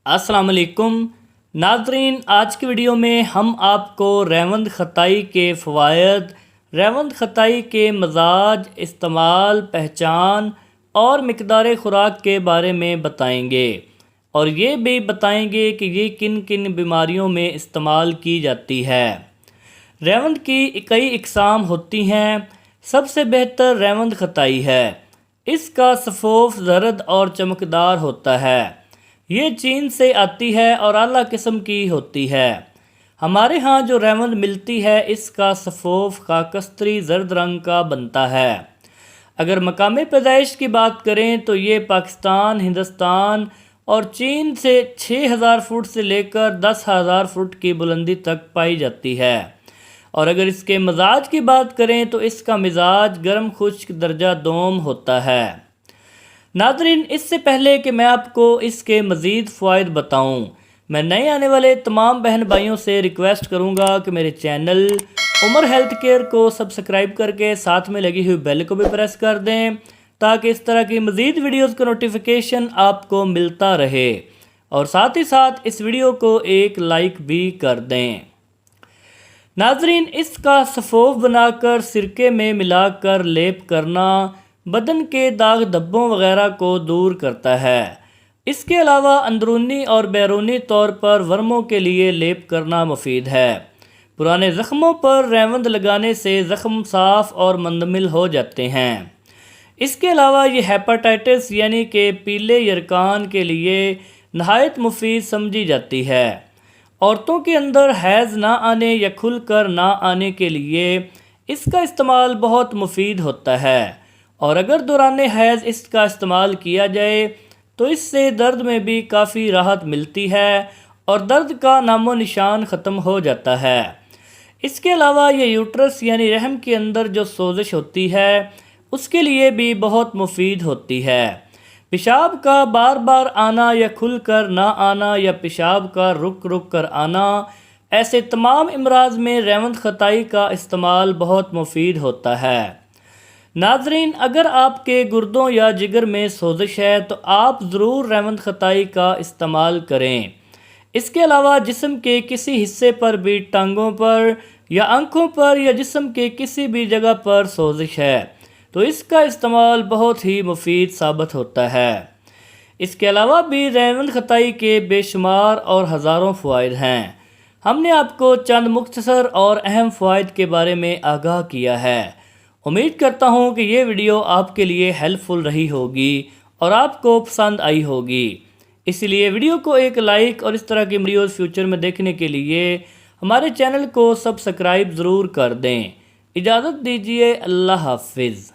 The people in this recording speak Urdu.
السلام علیکم ناظرین، آج کی ویڈیو میں ہم آپ کو ریوند خطائی کے فوائد، ریوند خطائی کے مزاج، استعمال، پہچان اور مقدار خوراک کے بارے میں بتائیں گے، اور یہ بھی بتائیں گے کہ یہ کن کن بیماریوں میں استعمال کی جاتی ہے۔ ریوند کی کئی اقسام ہوتی ہیں۔ سب سے بہتر ریوند خطائی ہے۔ اس کا سفوف زرد اور چمکدار ہوتا ہے۔ یہ چین سے آتی ہے اور اعلیٰ قسم کی ہوتی ہے۔ ہمارے ہاں جو ریوند ملتی ہے اس کا سفوف خاکستری زرد رنگ کا بنتا ہے۔ اگر مقام پیدائش کی بات کریں تو یہ پاکستان، ہندوستان اور چین سے 6000 فٹ سے لے کر 10,000 فٹ کی بلندی تک پائی جاتی ہے۔ اور اگر اس کے مزاج کی بات کریں تو اس کا مزاج گرم خشک درجہ دوم ہوتا ہے۔ ناظرین، اس سے پہلے کہ میں آپ کو اس کے مزید فوائد بتاؤں، میں نئے آنے والے تمام بہن بھائیوں سے ریکویسٹ کروں گا کہ میرے چینل عمر ہیلتھ کیئر کو سبسکرائب کر کے ساتھ میں لگی ہوئی بیل کو بھی پریس کر دیں تاکہ اس طرح کی مزید ویڈیوز کا نوٹیفیکیشن آپ کو ملتا رہے، اور ساتھ ہی ساتھ اس ویڈیو کو ایک لائک بھی کر دیں۔ ناظرین، اس کا سفوف بنا کر سرکے میں ملا کر لیپ کرنا بدن کے داغ دھبوں وغیرہ کو دور کرتا ہے۔ اس کے علاوہ اندرونی اور بیرونی طور پر ورموں کے لیے لیپ کرنا مفید ہے۔ پرانے زخموں پر ریوند لگانے سے زخم صاف اور مندمل ہو جاتے ہیں۔ اس کے علاوہ یہ ہیپاٹائٹس یعنی کہ پیلے یرقان کے لیے نہایت مفید سمجھی جاتی ہے۔ عورتوں کے اندر حیض نہ آنے یا کھل کر نہ آنے کے لیے اس کا استعمال بہت مفید ہوتا ہے، اور اگر دوران حیض اس کا استعمال کیا جائے تو اس سے درد میں بھی کافی راحت ملتی ہے اور درد کا نام و نشان ختم ہو جاتا ہے۔ اس کے علاوہ یہ یوٹرس یعنی رحم کے اندر جو سوزش ہوتی ہے اس کے لیے بھی بہت مفید ہوتی ہے۔ پیشاب کا بار بار آنا یا کھل کر نہ آنا یا پیشاب کا رک رک کر آنا، ایسے تمام امراض میں ریوند خطائی کا استعمال بہت مفید ہوتا ہے۔ ناظرین، اگر آپ کے گردوں یا جگر میں سوزش ہے تو آپ ضرور ریوند خطائی کا استعمال کریں۔ اس کے علاوہ جسم کے کسی حصے پر بھی، ٹانگوں پر یا آنکھوں پر یا جسم کے کسی بھی جگہ پر سوزش ہے تو اس کا استعمال بہت ہی مفید ثابت ہوتا ہے۔ اس کے علاوہ بھی ریوند خطائی کے بے شمار اور ہزاروں فوائد ہیں۔ ہم نے آپ کو چند مختصر اور اہم فوائد کے بارے میں آگاہ کیا ہے۔ امید کرتا ہوں کہ یہ ویڈیو آپ کے لیے ہیلپ فل رہی ہوگی اور آپ کو پسند آئی ہوگی۔ اس لیے ویڈیو کو ایک لائک اور اس طرح کی ویڈیوز فیوچر میں دیکھنے کے لیے ہمارے چینل کو سبسکرائب ضرور کر دیں۔ اجازت دیجیے، اللہ حافظ۔